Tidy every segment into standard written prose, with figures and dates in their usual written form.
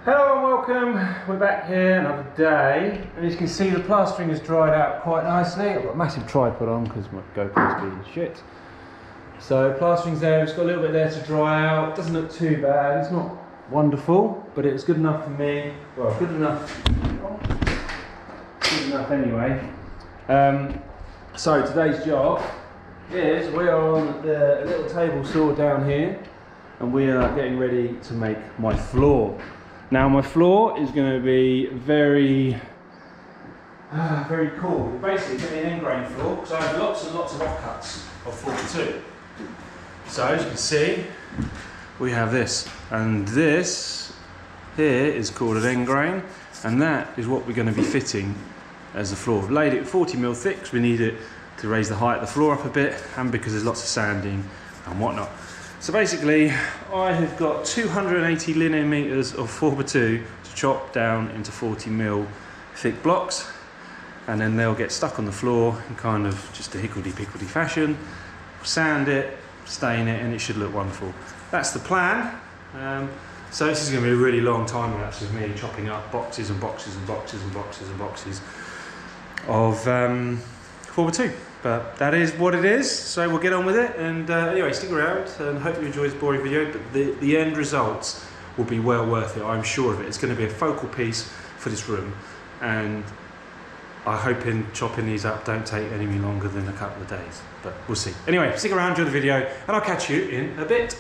Hello and welcome, we're back here another day, and as you can see the plastering has dried out quite nicely. I've got a massive tripod on because my GoPro's being shit. So plastering's there, it's got a little bit there to dry out, doesn't look too bad, it's not wonderful, but it's good enough for me, well good enough anyway. So today's job is we are on the little table saw down here and we are getting ready to make my floor. Now my floor is going to be very cool. Basically it's going to be an end grain floor because I have lots and lots of offcuts of 42. So as you can see we have this, and this here is called an end grain, and that is what we're going to be fitting as the floor. We've laid it 40mm thick because we need it to raise the height of the floor up a bit, and because there's lots of sanding and whatnot. So basically I have got 280 linear meters of 4x2 to chop down into 40mm thick blocks, and then they'll get stuck on the floor in kind of just a higgledy-piggledy fashion. Sand it, stain it, and it should look wonderful. That's the plan. So this is going to be a really long time lapse of me chopping up boxes and boxes and boxes and boxes and boxes of 4x2. But that is what it is, so we'll get on with it. And anyway, stick around and hope you enjoy this boring video, but the end results will be well worth it, I'm sure of it. It's going to be a focal piece for this room, and I hope in chopping these up don't take any longer than a couple of days, but we'll see. Anyway, stick around, enjoy the video, and I'll catch you in a bit.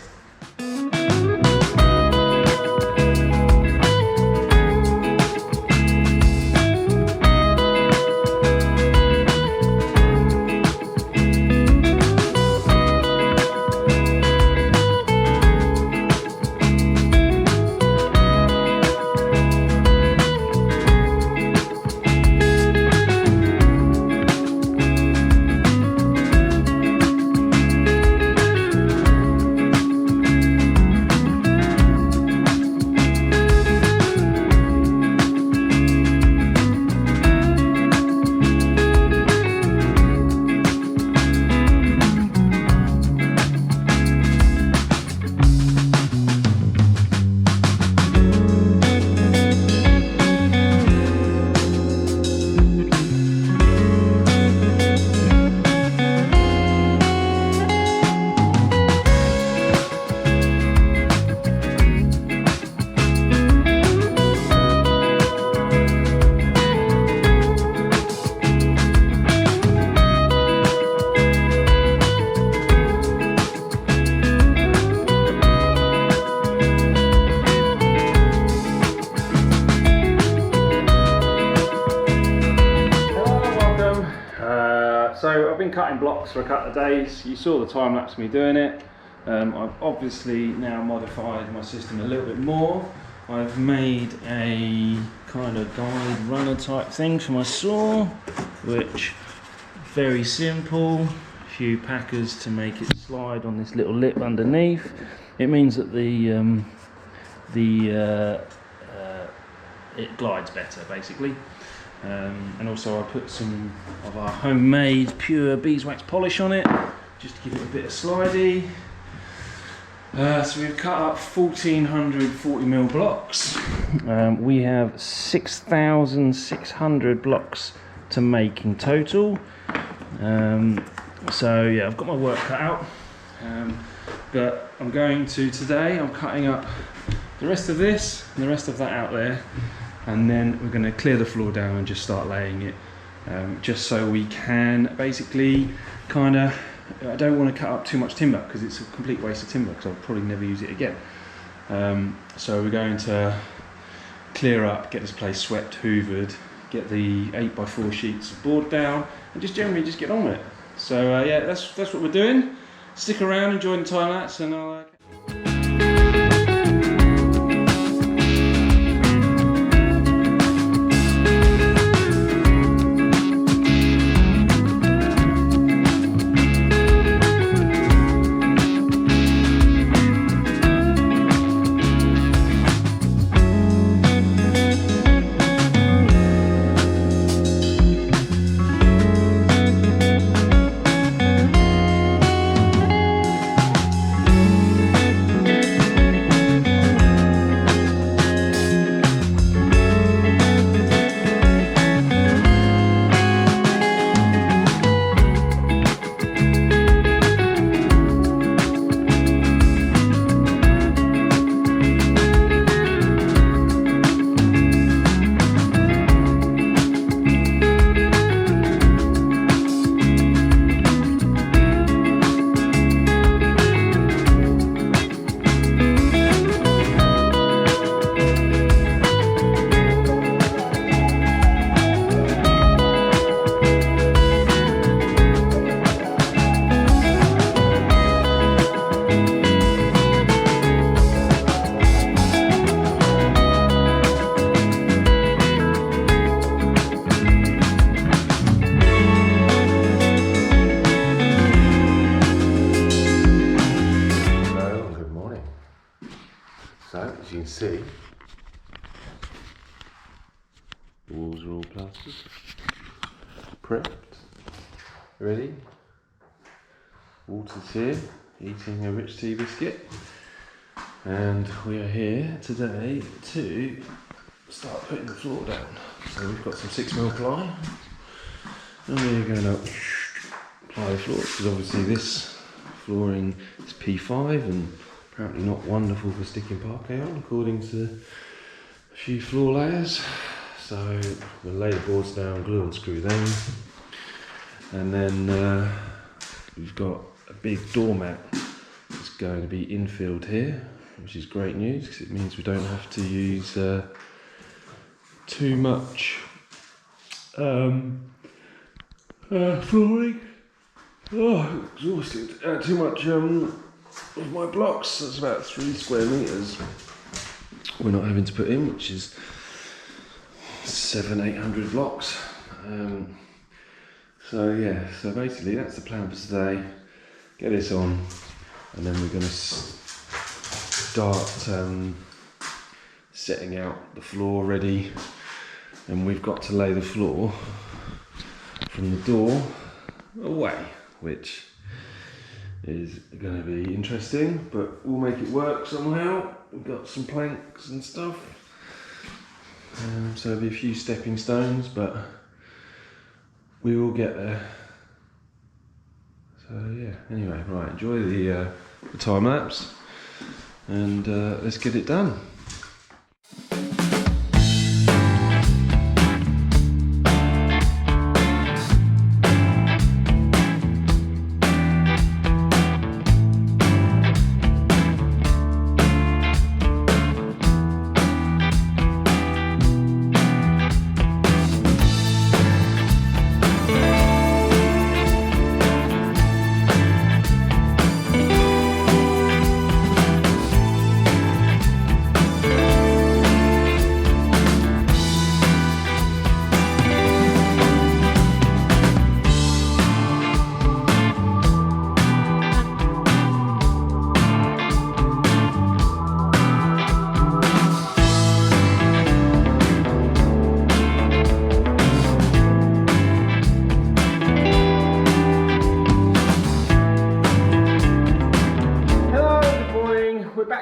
So I've been cutting blocks for a couple of days. You saw the time lapse of me doing it. I've obviously now modified my system a little bit more. I've made a kind of guide runner type thing for my saw, which very simple. A few packers to make it slide on this little lip underneath. It means that it glides better basically. And also I put some of our homemade pure beeswax polish on it just to give it a bit of slidey. So we've cut up 1400 40mm blocks. We have 6,600 blocks to make in total. So yeah, I've got my work cut out, but I'm going to today, I'm cutting up the rest of this and the rest of that out there, and then we're going to clear the floor down and just start laying it, just so we can basically kind of, I don't want to cut up too much timber because it's a complete waste of timber because I'll probably never use it again. So we're going to clear up, get this place swept, hoovered, get the 8x4 sheets of board down, and just generally just get on with it. So yeah, that's what we're doing. Stick around, enjoy the time lapse, and I'll The walls are all plastered, prepped, ready. Water's here, eating a rich tea biscuit. And we are here today to start putting the floor down. So we've got some 6mm ply, and we're going to apply the floor, because obviously this flooring is P5 and apparently not wonderful for sticking parquet on, according to a few floor layers. So we'll lay the boards down, glue and screw them, and then we've got a big doormat that's going to be infilled here, which is great news because it means we don't have to use too much flooring. Oh, exhausted. Too much of my blocks. That's about 3 square metres we're not having to put in, which is 700-800 blocks. So yeah, so basically that's the plan for today. Get this on, and then we're going to start setting out the floor ready. And we've got to lay the floor from the door away, which is going to be interesting, but we'll make it work somehow. We've got some planks and stuff, so there'll be a few stepping stones, but we will get there. So yeah, anyway, right, enjoy the time lapse, and let's get it done.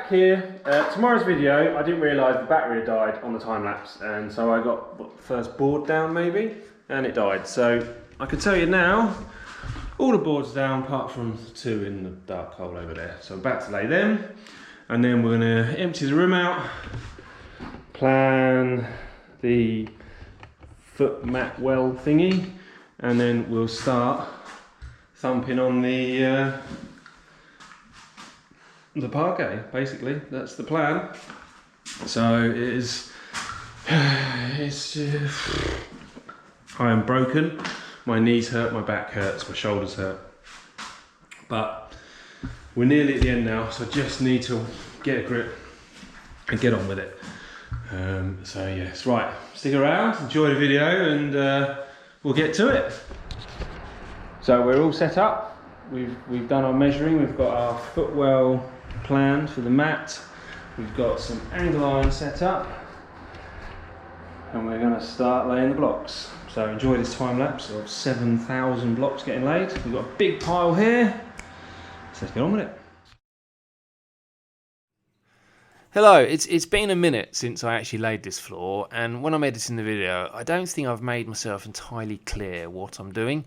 Here. Tomorrow's video, I didn't realise the battery had died on the time lapse, and so I got the first board down maybe, and it died. So I can tell you now, all the boards down apart from 2 in the dark hole over there. So I'm about to lay them, and then we're going to empty the room out, plan the foot mat well thingy, and then we'll start thumping on the parquet. Basically, that's the plan. So it is. I am broken. My knees hurt, my back hurts, my shoulders hurt. But we're nearly at the end now, so I just need to get a grip and get on with it. So yes, right. Stick around, enjoy the video, and we'll get to it. So we're all set up. We've done our measuring. We've got our footwell planned for the mat. We've got some angle iron set up, and we're going to start laying the blocks. So enjoy this time lapse of 7,000 blocks getting laid. We've got a big pile here, so let's get on with it. Hello, it's been a minute since I actually laid this floor, and when I'm editing the video, I don't think I've made myself entirely clear what I'm doing.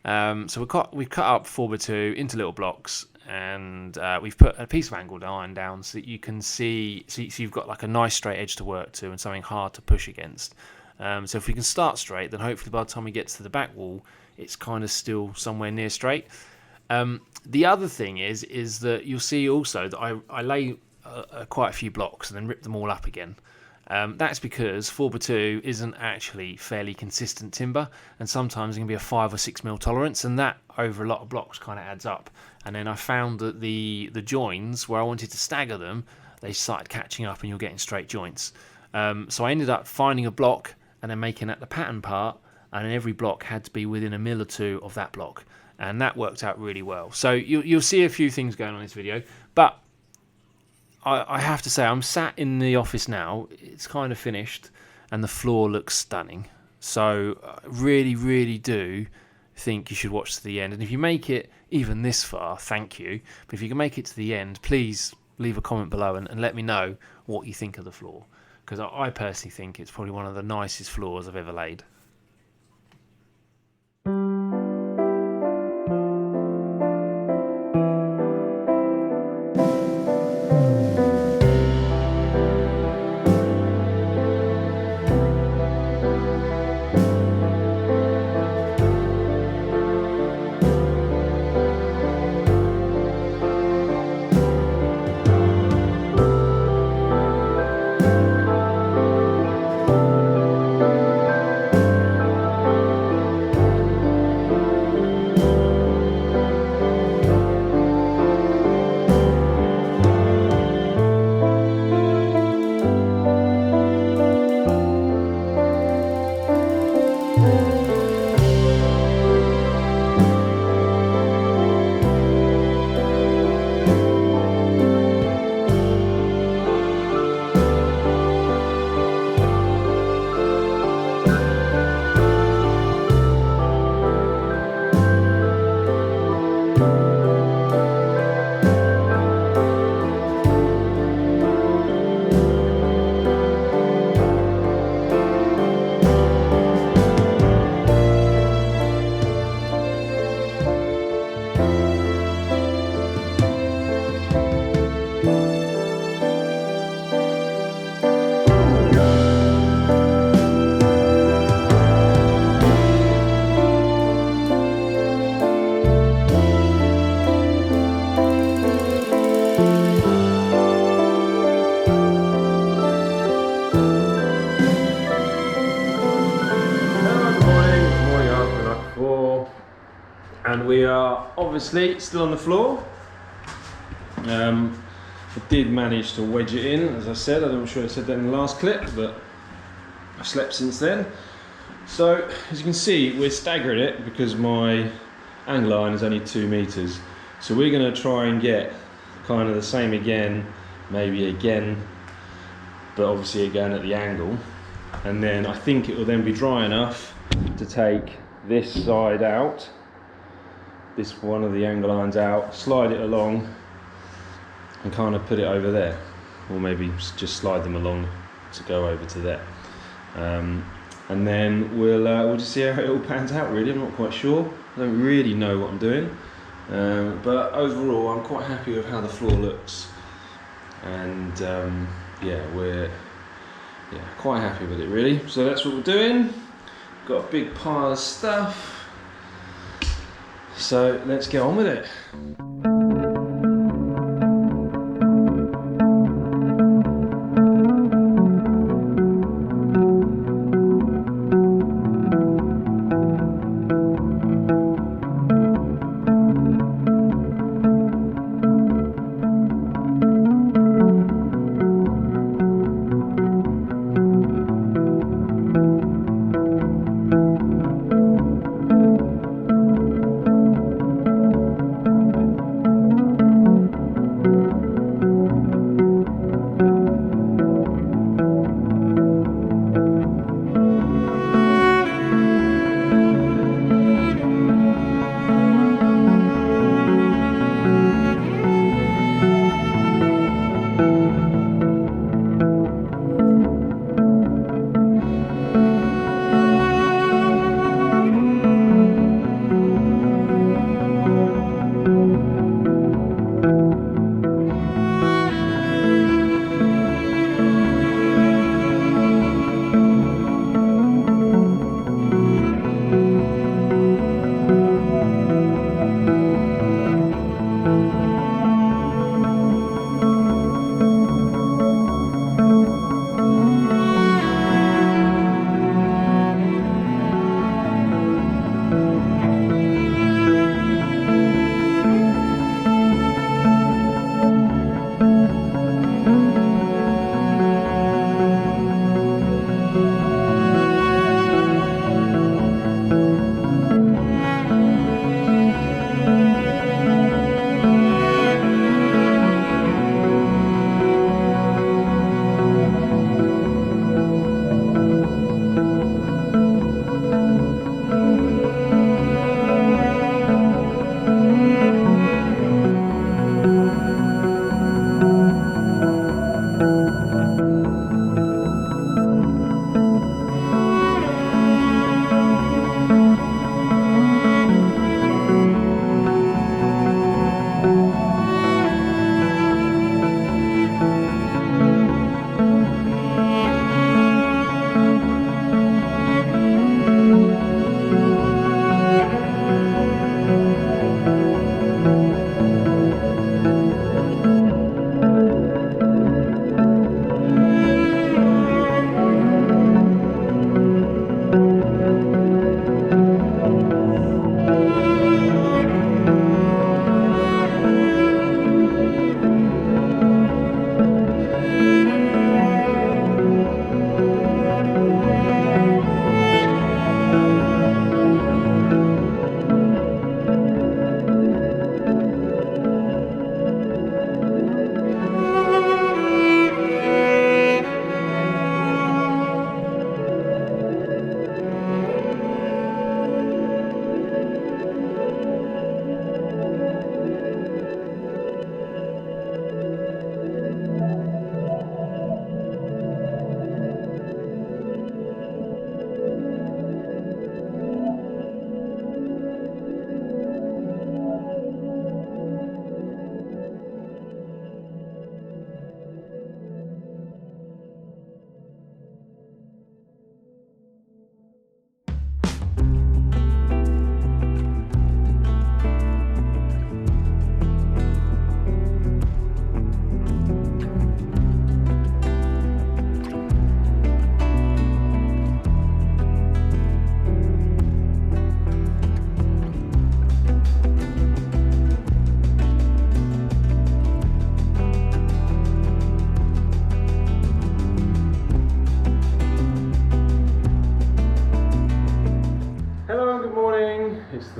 So we've cut up 4x2 into little blocks, and we've put a piece of angled iron down so that you can see, so you've got like a nice straight edge to work to and something hard to push against. So if we can start straight, then hopefully by the time we get to the back wall, it's kind of still somewhere near straight. The other thing is that you'll see also that I lay quite a few blocks and then rip them all up again. That's because 4x2 isn't actually fairly consistent timber, and sometimes it can be a 5 or 6mm tolerance, and that over a lot of blocks kind of adds up. And then I found that the joins where I wanted to stagger them, they started catching up and you're getting straight joints. So I ended up finding a block and then making that the pattern part, and then every block had to be within 1 mil or 2 of that block, and that worked out really well. So you'll see a few things going on in this video, but I have to say, I'm sat in the office now. It's kind of finished, and the floor looks stunning. So really, really do think you should watch to the end. And if you make it even this far, thank you. But if you can make it to the end, please leave a comment below and let me know what you think of the floor, because I personally think it's probably one of the nicest floors I've ever laid. And we are obviously still on the floor. I did manage to wedge it in, as I said. I'm not sure I said that in the last clip, but I've slept since then. So as you can see, we're staggering it because my angle line is only 2 meters. So we're going to try and get kind of the same again, maybe again, but obviously again at the angle. And then I think it will then be dry enough to take this side out, this one of the angle lines out, slide it along and kind of put it over there, or maybe just slide them along to go over to there. And then we'll just see how it all pans out. Really, I'm not quite sure. I don't really know what I'm doing, but overall I'm quite happy with how the floor looks, and yeah, we're quite happy with it really. So that's what we're doing. Got a big pile of stuff, so let's get on with it.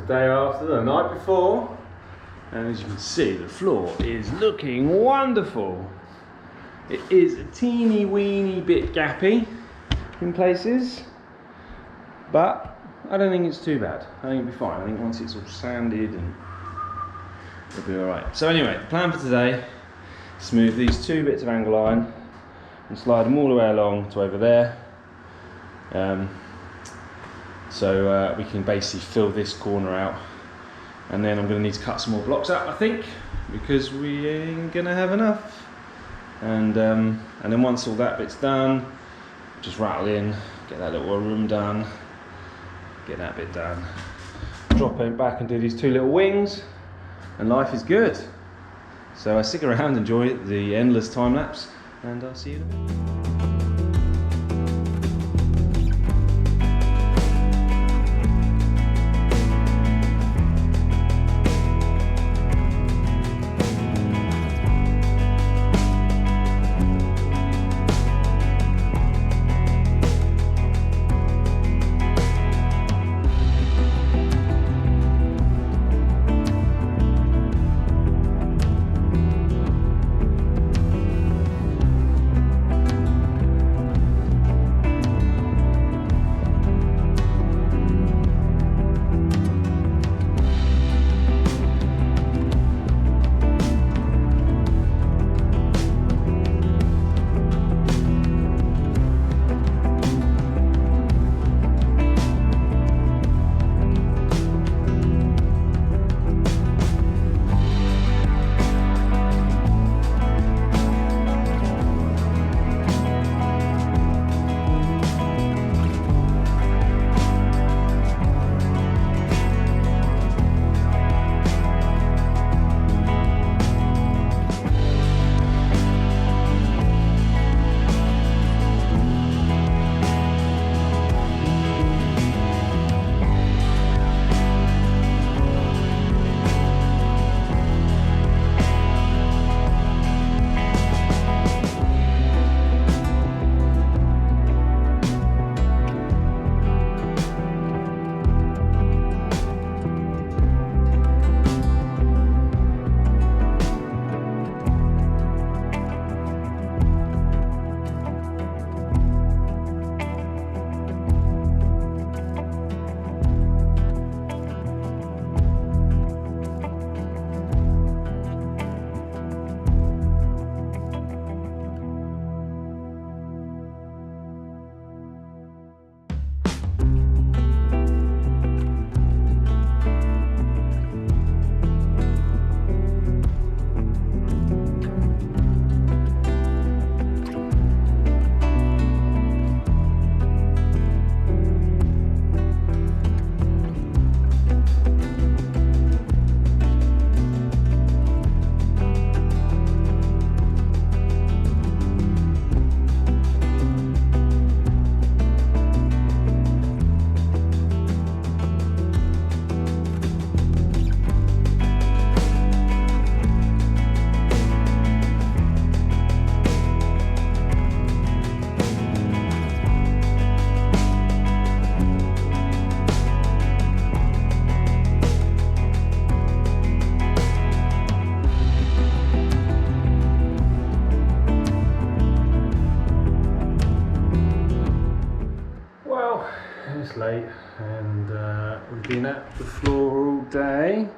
day after, the night before, and as you can see, the floor is looking wonderful. It is a teeny weeny bit gappy in places, but I don't think it's too bad. I think it'll be fine. I think once it's all sanded, and it'll be alright. So anyway, the plan for today, smooth these 2 bits of angle iron and slide them all the way along to over there. So we can basically fill this corner out, and then I'm going to need to cut some more blocks out, I think, because we ain't going to have enough. And then once all that bit's done, just rattle in, get that little room done, get that bit done, drop it back and do these 2 little wings, and life is good. So stick around, enjoy the endless time lapse, and I'll see you in a bit. Late, and we've been at the floor all day.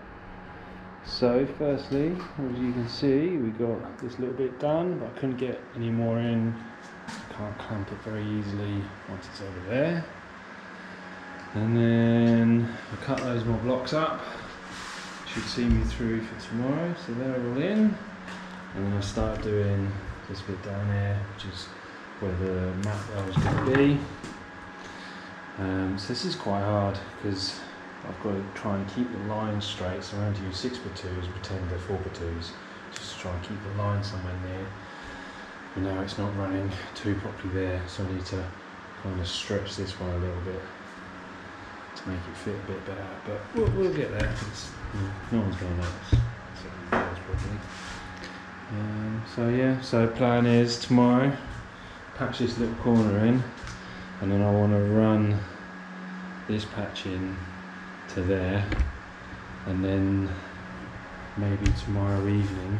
So firstly, as you can see, we got this little bit done, but I couldn't get any more in. Can't clamp it very easily once it's over there. And then I cut those more blocks up. Should see me through for tomorrow, so they're all in. And then I started doing this bit down here, which is where the mat rail is going to be. So this is quite hard because I've got to try and keep the line straight, so I'm going to use 6x2s, pretend they're 4x2s, just to try and keep the line somewhere near. But now it's not running too properly there, so I need to kind of stretch this one a little bit to make it fit a bit better. But we'll get there. No one's going to notice. So it goes properly. So yeah, so plan is tomorrow, patch this little corner in, and then I want to run this patch in to there, and then maybe tomorrow evening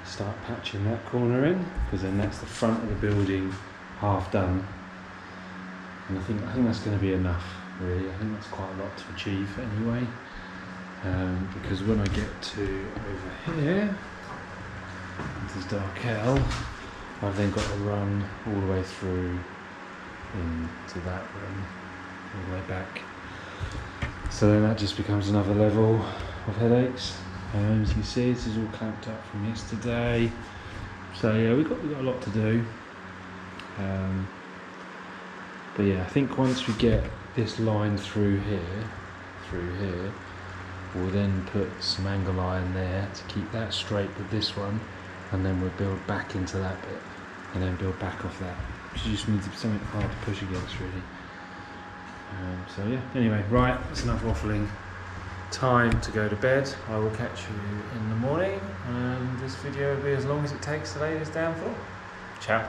start patching that corner in, because then that's the front of the building half done. And I think that's going to be enough, really. I think that's quite a lot to achieve anyway, because when I get to over here, into this dark L, I've then got to run all the way through into that room, all the way back. So then that just becomes another level of headaches. As you can see, this is all clamped up from yesterday. So yeah, we've got a lot to do. But yeah, I think once we get this line through here, we'll then put some angle iron there to keep that straight with this one, and then we'll build back into that bit, and then build back off that. Which just needs to be something hard to push against, really. So yeah, anyway, right, that's enough waffling. Time to go to bed. I will catch you in the morning, and this video will be as long as it takes to lay this down for. Ciao.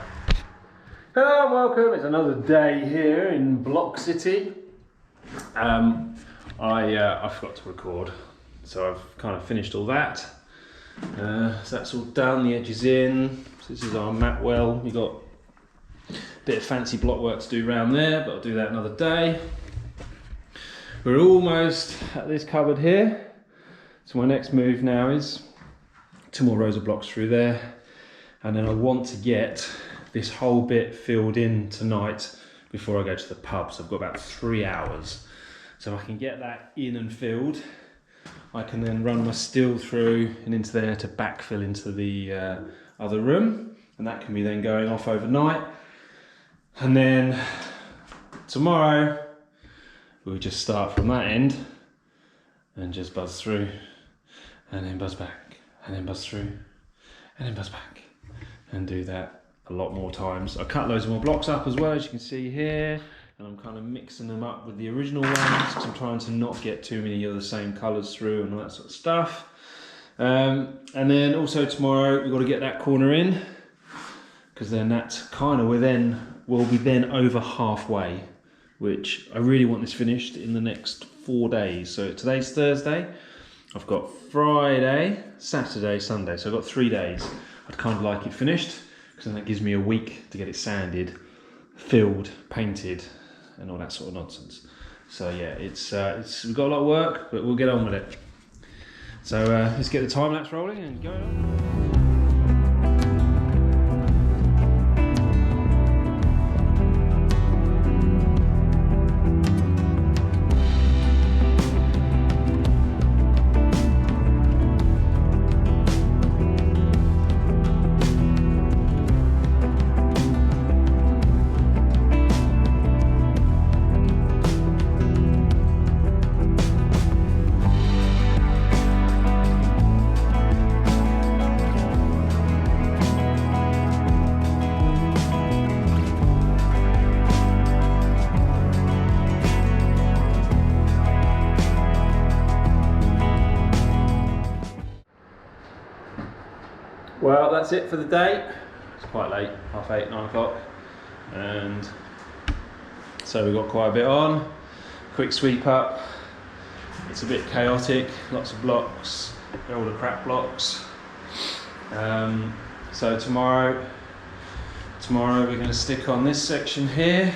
Hello and welcome. It's another day here in Block City. I forgot to record, so I've kind of finished all that. So that's all done, the edge is in. So this is our mat well. We've got a bit of fancy block work to do around there, but I'll do that another day. We're almost at this cupboard here. So my next move now is 2 more rows of blocks through there. And then I want to get this whole bit filled in tonight before I go to the pub. So I've got about 3 hours. So if I can get that in and filled, I can then run my steel through and into there to backfill into the other room. And that can be then going off overnight. And then tomorrow, we'll just start from that end and just buzz through, and then buzz back, and then buzz through, and then buzz back, and do that a lot more times. I cut loads of more blocks up as well, as you can see here, and I'm kind of mixing them up with the original ones because I'm trying to not get too many of the same colours through and all that sort of stuff. And then also tomorrow we've got to get that corner in, because then that's kind of we'll be then over halfway, which I really want this finished in the next 4 days. So today's Thursday, I've got Friday, Saturday, Sunday, so I've got 3 days. I'd kind of like it finished, because then that gives me a week to get it sanded, filled, painted, and all that sort of nonsense. So yeah, we've got a lot of work, but we'll get on with it. So let's get the time lapse rolling and go on. Well, that's it for the day. It's quite late, 8:30, 9 o'clock. And so we've got quite a bit on. Quick sweep up. It's a bit chaotic, lots of blocks. They're all the crap blocks. So tomorrow we're going to stick on this section here.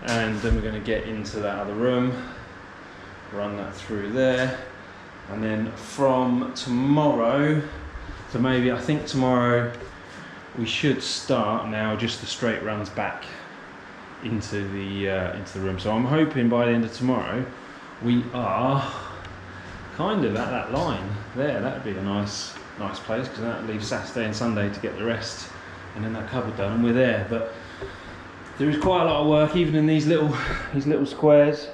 And then we're going to get into that other room. Run that through there. And then from tomorrow, so maybe I think tomorrow we should start now just the straight runs back into the room. So I'm hoping by the end of tomorrow we are kind of at that line there. That would be a nice place, because that leaves Saturday and Sunday to get the rest, and then that cupboard done, and we're there. But there is quite a lot of work even in these little squares.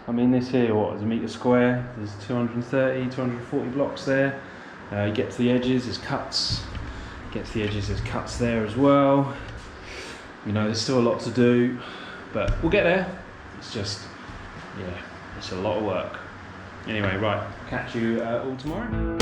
I mean, this here, what is a metre square? There's 230, 240 blocks there. You get to the edges, there's cuts. Get to the edges, there's cuts there as well. You know, there's still a lot to do, but we'll get there. It's just, yeah, it's a lot of work. Anyway, right, catch you all tomorrow.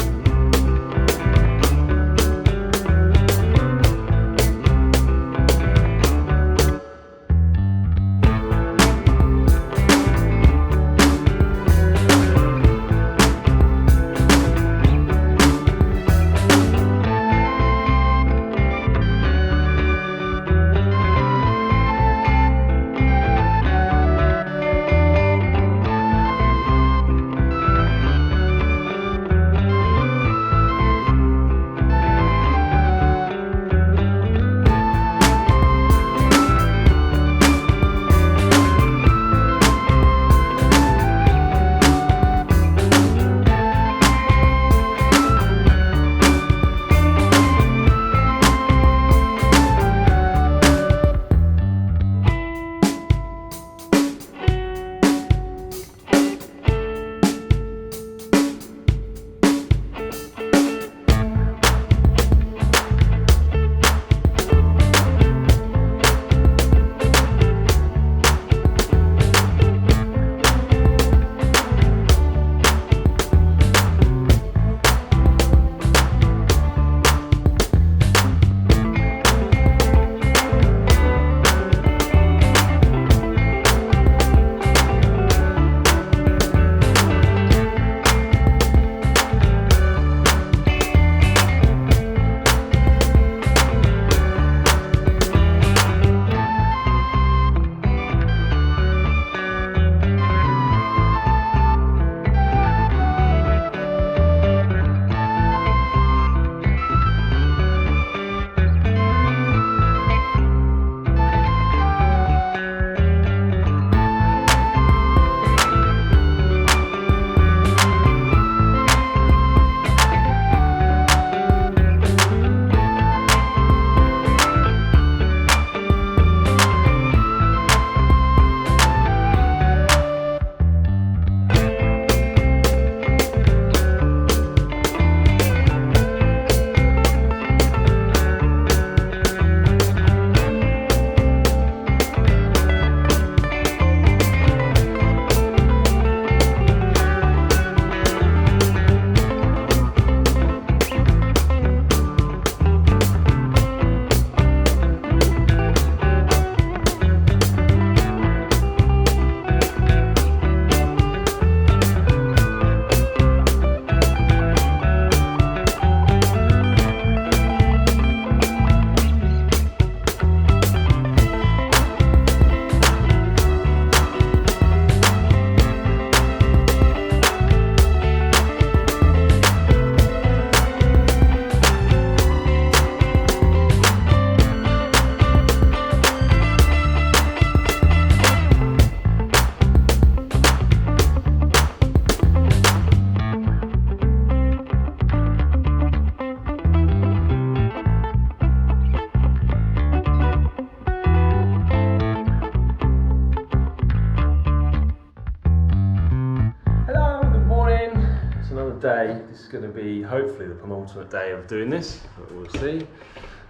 today, this is going to be hopefully the penultimate day of doing this, but we'll see.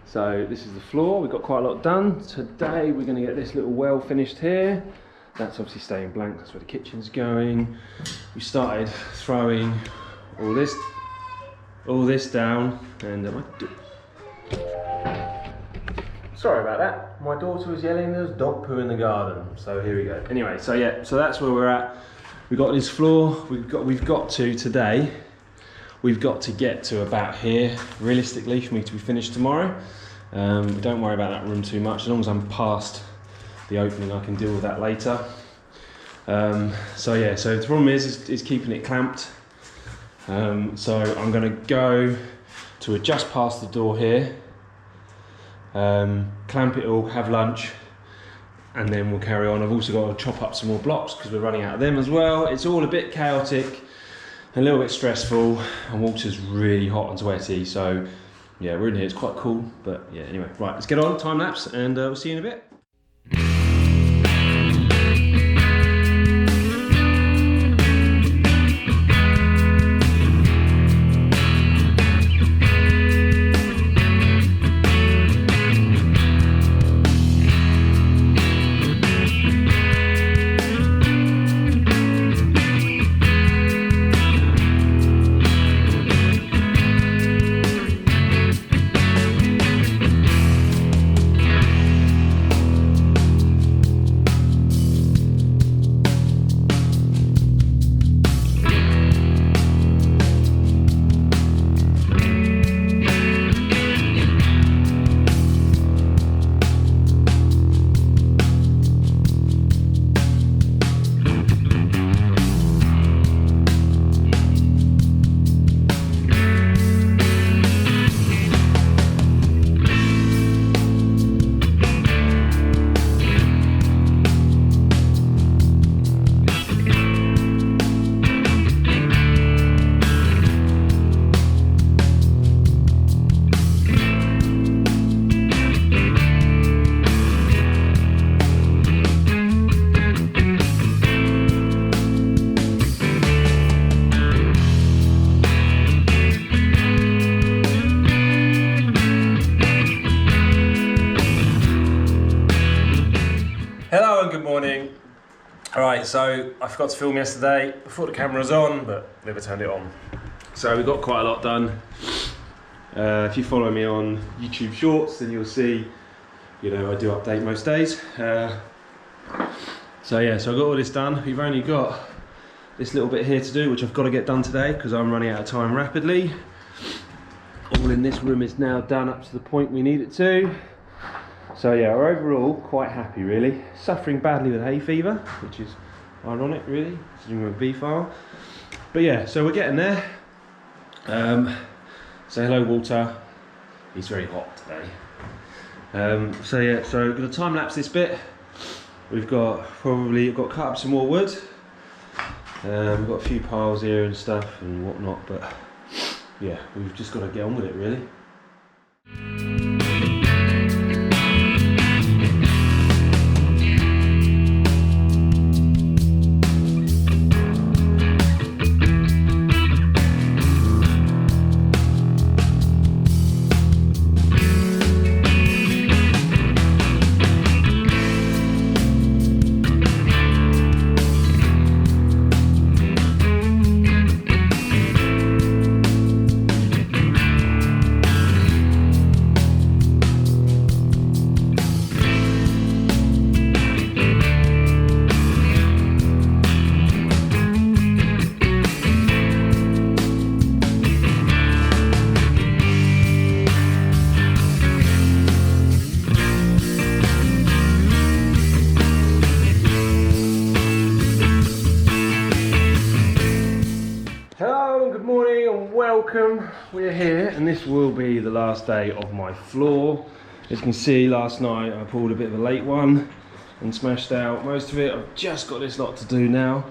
So this is the floor, we've got quite a lot done. Today we're going to get this little well finished here. That's obviously staying blank, that's where the kitchen's going. We started throwing all this down, and sorry about that, my daughter was yelling there's dog poo in the garden, so here we go. Anyway, so yeah, so that's where we're at. We've got this floor, we've got to get to about here, realistically, for me to be finished tomorrow. Don't worry about that room too much, as long as I'm past the opening I can deal with that later. So yeah, so the problem is keeping it clamped. So I'm going to go to just past the door here, clamp it all, have lunch, and then we'll carry on. I've also got to chop up some more blocks because we're running out of them as well. It's all a bit chaotic, a little bit stressful, and water's really hot and sweaty, so yeah, we're in here, it's quite cool, but yeah, anyway, right, let's get on, time lapse, and we'll see you in a bit. Hello and good morning. Alright, so I forgot to film yesterday before the camera was on, but never turned it on. So we got quite a lot done. If you follow me on YouTube Shorts, then you'll see, you know, I do update most days. So yeah, so I got all this done. We've only got this little bit here to do, which I've got to get done today because I'm running out of time rapidly. All in this room is now done up to the point we need it to. So yeah, we're overall quite happy really. Suffering badly with hay fever, which is ironic really, considering we're a bee farm. But yeah, so we're getting there. Say hello Walter, he's very hot today. So yeah, so we're going to time lapse this bit. We've got cut up some more wood. We've got a few piles here and stuff and whatnot, but yeah, we've just got to get on with it really. Welcome, we're here and this will be the last day of my floor. As you can see, last night I pulled a bit of a late one and smashed out most of it. I've just got this lot to do now,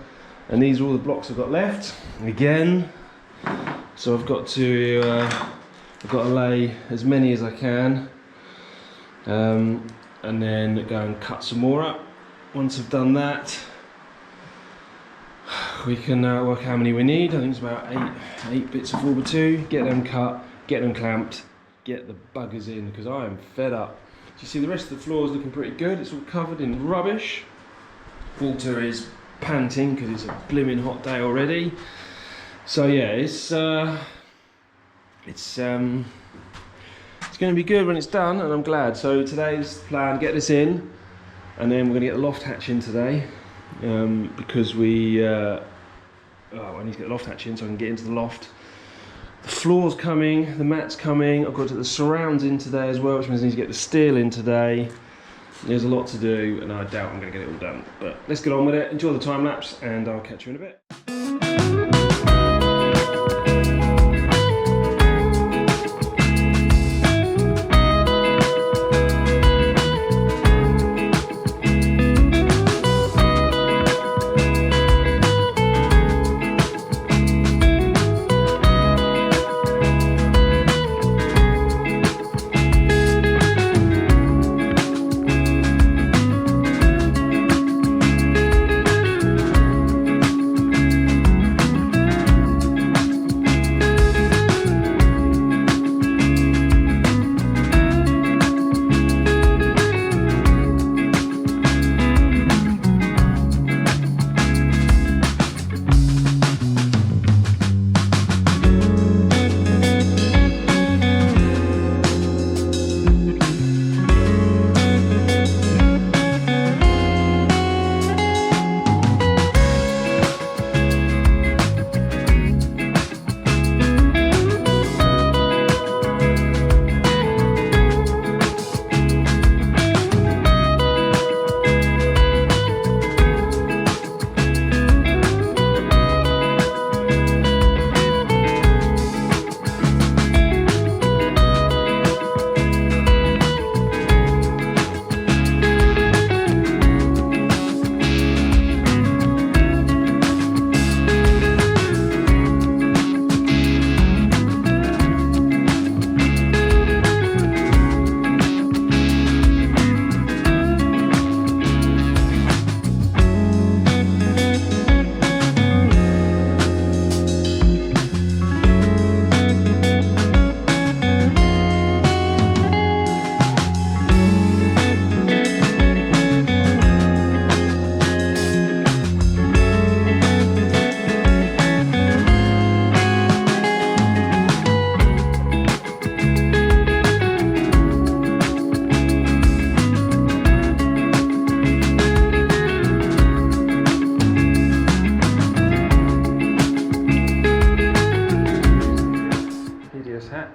and these are all the blocks I've got left again. So I've got to lay as many as I can, and then go and cut some more up. Once I've done that, we can work how many we need. I think it's about eight bits of 4x2. Get them cut, get them clamped, get the buggers in, because I am fed up. So you see the rest of the floor is looking pretty good. It's all covered in rubbish. Walter is panting because it's a blimmin' hot day already. So yeah, it's going to be good when it's done, and I'm glad. So today's plan: get this in, and then we're going to get the loft hatch in today, because I need to get the loft hatch in so I can get into the loft. The floor's coming, the mat's coming. I've got to get the surrounds in today as well, which means I need to get the steel in today. There's a lot to do, and I doubt I'm going to get it all done. But let's get on with it. Enjoy the time lapse, and I'll catch you in a bit.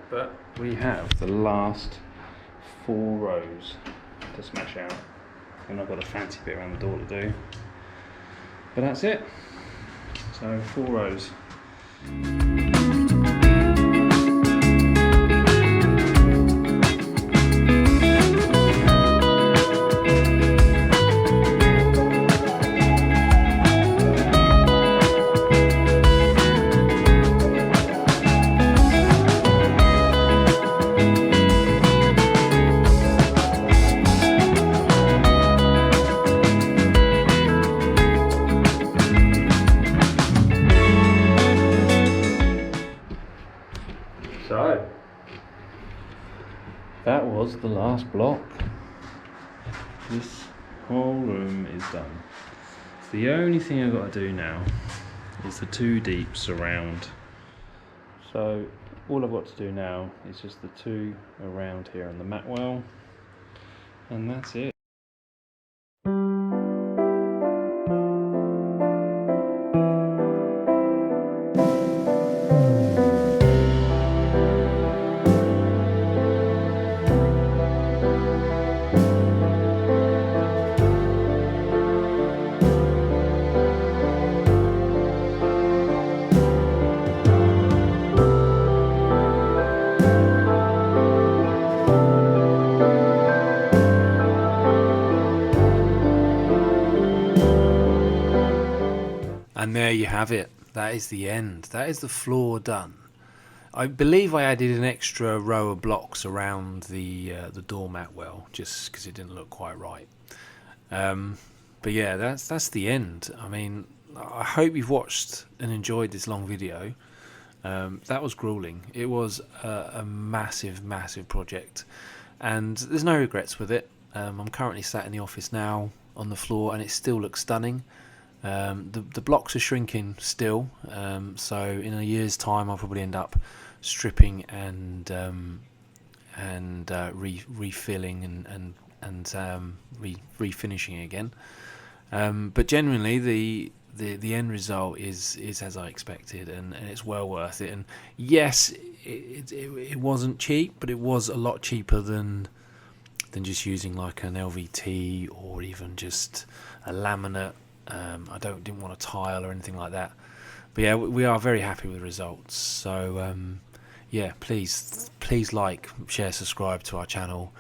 But we have the last 4 rows to smash out, and I've got a fancy bit around the door to do, but that's it. So 4 rows. So, that was the last block. This whole room is done. The only thing I've got to do now is the 2 deep surround. So, all I've got to do now is just the 2 around here on the mat well, and that's it. And there you have it. That is the end. That is the floor done. I believe I added an extra row of blocks around the doormat well, just because it didn't look quite right. But yeah, that's the end. I mean, I hope you've watched and enjoyed this long video. That was grueling. It was a massive project, and there's no regrets with it. I'm currently sat in the office now on the floor, and it still looks stunning. The blocks are shrinking still, so in a year's time I'll probably end up stripping and refilling and refinishing again. But genuinely, the end result is as I expected, and it's well worth it. And yes, it wasn't cheap, but it was a lot cheaper than just using like an LVT or even just a laminate. I didn't want a tile or anything like that. But yeah, we are very happy with the results. So yeah, please like, share, subscribe to our channel.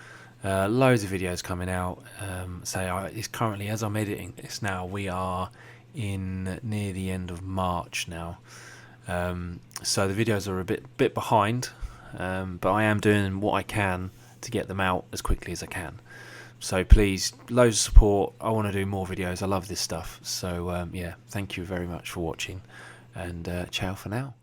Loads of videos coming out. It's currently, as I'm editing this now, we are in near the end of March now. So the videos are a bit behind, but I am doing what I can to get them out as quickly as I can. So please, loads of support. I want to do more videos. I love this stuff. So yeah, thank you very much for watching, and ciao for now.